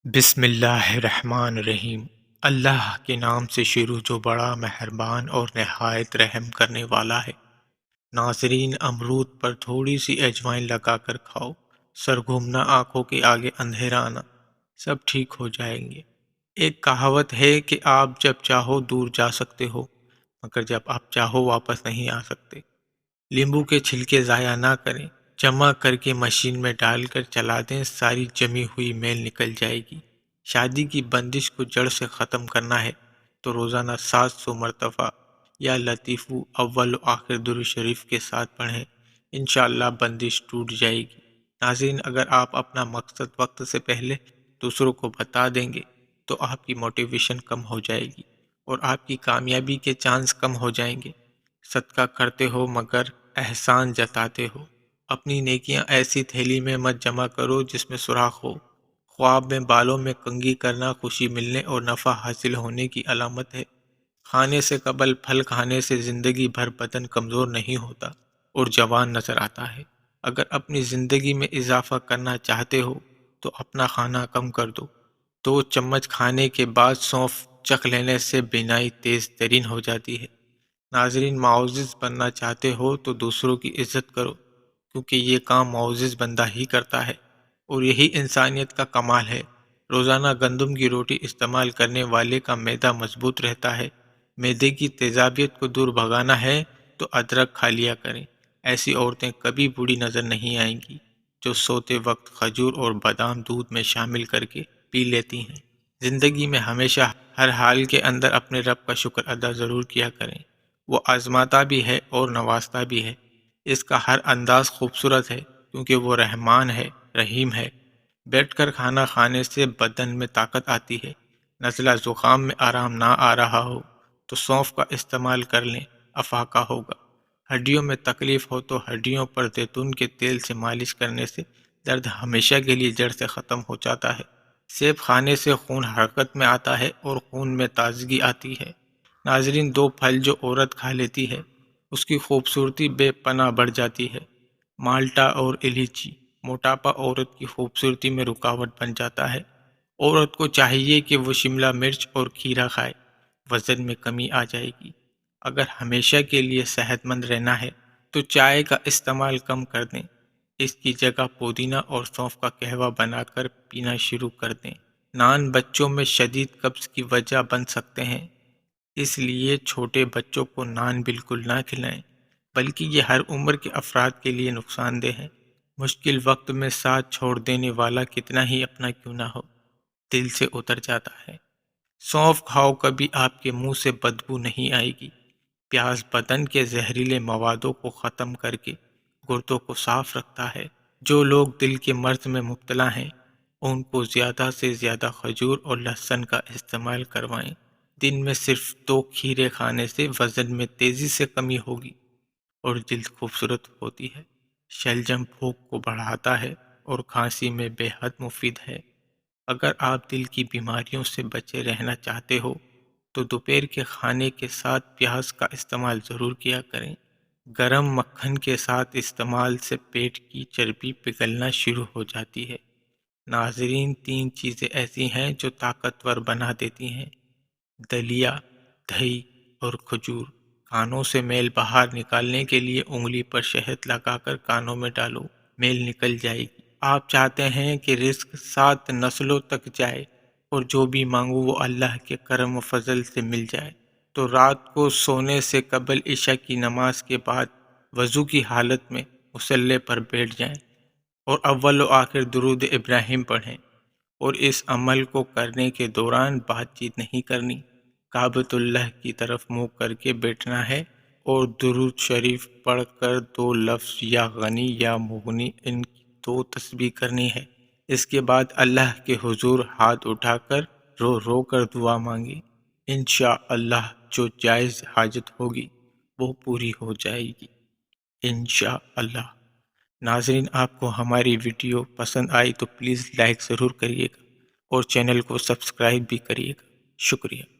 بسم اللہ الرحمن الرحیم۔ اللہ کے نام سے شروع جو بڑا مہربان اور نہایت رحم کرنے والا ہے۔ ناظرین، امرود پر تھوڑی سی اجوائن لگا کر کھاؤ، سر گھومنا، آنکھوں کے آگے اندھیرا آنا، سب ٹھیک ہو جائیں گے۔ ایک کہاوت ہے کہ آپ جب چاہو دور جا سکتے ہو، مگر جب آپ چاہو واپس نہیں آ سکتے۔ لیمبو کے چھلکے ضائع نہ کریں، جمع کر کے مشین میں ڈال کر چلا دیں، ساری جمی ہوئی میل نکل جائے گی۔ شادی کی بندش کو جڑ سے ختم کرنا ہے تو روزانہ 700 مرتبہ یا لطیف اول و آخر درود شریف کے ساتھ پڑھیں، انشاءاللہ بندش ٹوٹ جائے گی۔ ناظرین، اگر آپ اپنا مقصد وقت سے پہلے دوسروں کو بتا دیں گے تو آپ کی موٹیویشن کم ہو جائے گی اور آپ کی کامیابی کے چانس کم ہو جائیں گے۔ صدقہ کرتے ہو مگر احسان جتاتے ہو۔ اپنی نیکیاں ایسی تھیلی میں مت جمع کرو جس میں سوراخ ہو۔ خواب میں بالوں میں کنگھی کرنا خوشی ملنے اور نفع حاصل ہونے کی علامت ہے۔ کھانے سے قبل پھل کھانے سے زندگی بھر بدن کمزور نہیں ہوتا اور جوان نظر آتا ہے۔ اگر اپنی زندگی میں اضافہ کرنا چاہتے ہو تو اپنا کھانا کم کر دو۔ 2 چمچ کھانے کے بعد سونف چکھ لینے سے بینائی تیز ترین ہو جاتی ہے۔ ناظرین، معزز بننا چاہتے ہو تو دوسروں کی عزت کرو، کیونکہ یہ کام معزز بندہ ہی کرتا ہے اور یہی انسانیت کا کمال ہے۔ روزانہ گندم کی روٹی استعمال کرنے والے کا معدہ مضبوط رہتا ہے۔ معدے کی تیزابیت کو دور بھگانا ہے تو ادرک کھا لیا کریں۔ ایسی عورتیں کبھی بوڑھی نظر نہیں آئیں گی جو سوتے وقت کھجور اور بادام دودھ میں شامل کر کے پی لیتی ہیں۔ زندگی میں ہمیشہ ہر حال کے اندر اپنے رب کا شکر ادا ضرور کیا کریں۔ وہ آزماتا بھی ہے اور نوازتا بھی ہے۔ اس کا ہر انداز خوبصورت ہے کیونکہ وہ رحمان ہے، رحیم ہے۔ بیٹھ کر کھانا کھانے سے بدن میں طاقت آتی ہے۔ نزلہ زکام میں آرام نہ آ رہا ہو تو سونف کا استعمال کر لیں، افاقہ ہوگا۔ ہڈیوں میں تکلیف ہو تو ہڈیوں پر زیتون کے تیل سے مالش کرنے سے درد ہمیشہ کے لیے جڑ سے ختم ہو جاتا ہے۔ سیب کھانے سے خون حرکت میں آتا ہے اور خون میں تازگی آتی ہے۔ ناظرین، 2 پھل جو عورت کھا لیتی ہے اس کی خوبصورتی بے پناہ بڑھ جاتی ہے۔ مالٹا اور الائچی۔ موٹاپا عورت کی خوبصورتی میں رکاوٹ بن جاتا ہے۔ عورت کو چاہیے کہ وہ شملہ مرچ اور کھیرا کھائے، وزن میں کمی آ جائے گی۔ اگر ہمیشہ کے لیے صحت مند رہنا ہے تو چائے کا استعمال کم کر دیں، اس کی جگہ پودینہ اور سونف کا قہوہ بنا کر پینا شروع کر دیں۔ نان بچوں میں شدید قبض کی وجہ بن سکتے ہیں، اس لیے چھوٹے بچوں کو نان بالکل نہ کھلائیں، بلکہ یہ ہر عمر کے افراد کے لیے نقصان دہ ہے۔ مشکل وقت میں ساتھ چھوڑ دینے والا کتنا ہی اپنا کیوں نہ ہو، دل سے اتر جاتا ہے۔ سونف کھاؤ، کبھی آپ کے منہ سے بدبو نہیں آئے گی۔ پیاز بدن کے زہریلے موادوں کو ختم کر کے گردوں کو صاف رکھتا ہے۔ جو لوگ دل کے مرض میں مبتلا ہیں ان کو زیادہ سے زیادہ کھجور اور لہسن کا استعمال کروائیں۔ دن میں صرف 2 کھیرے کھانے سے وزن میں تیزی سے کمی ہوگی اور جلد خوبصورت ہوتی ہے۔ شلجم بھوک کو بڑھاتا ہے اور کھانسی میں بے حد مفید ہے۔ اگر آپ دل کی بیماریوں سے بچے رہنا چاہتے ہو تو دوپہر کے کھانے کے ساتھ پیاز کا استعمال ضرور کیا کریں۔ گرم مکھن کے ساتھ استعمال سے پیٹ کی چربی پگھلنا شروع ہو جاتی ہے۔ ناظرین، 3 چیزیں ایسی ہیں جو طاقتور بنا دیتی ہیں: دلیا، دہی اور کھجور۔ کانوں سے میل باہر نکالنے کے لیے انگلی پر شہد لگا کر کانوں میں ڈالو، میل نکل جائے گی۔ آپ چاہتے ہیں کہ رزق 7 نسلوں تک جائے اور جو بھی مانگو وہ اللہ کے کرم و فضل سے مل جائے، تو رات کو سونے سے قبل عشاء کی نماز کے بعد وضو کی حالت میں مصلی پر بیٹھ جائیں اور اول و آخر درود ابراہیم پڑھیں، اور اس عمل کو کرنے کے دوران بات چیت نہیں کرنی۔ کعبۃ اللہ کی طرف منہ کر کے بیٹھنا ہے اور درود شریف پڑھ کر 2 لفظ یا غنی یا مغنی، ان کی 2 تسبیح کرنی ہے۔ اس کے بعد اللہ کے حضور ہاتھ اٹھا کر رو رو کر دعا مانگی۔ انشاءاللہ جو جائز حاجت ہوگی وہ پوری ہو جائے گی، انشاءاللہ۔ ناظرین، آپ کو ہماری ویڈیو پسند آئی تو پلیز لائک ضرور کریے گا اور چینل کو سبسکرائب بھی کریے گا۔ شکریہ۔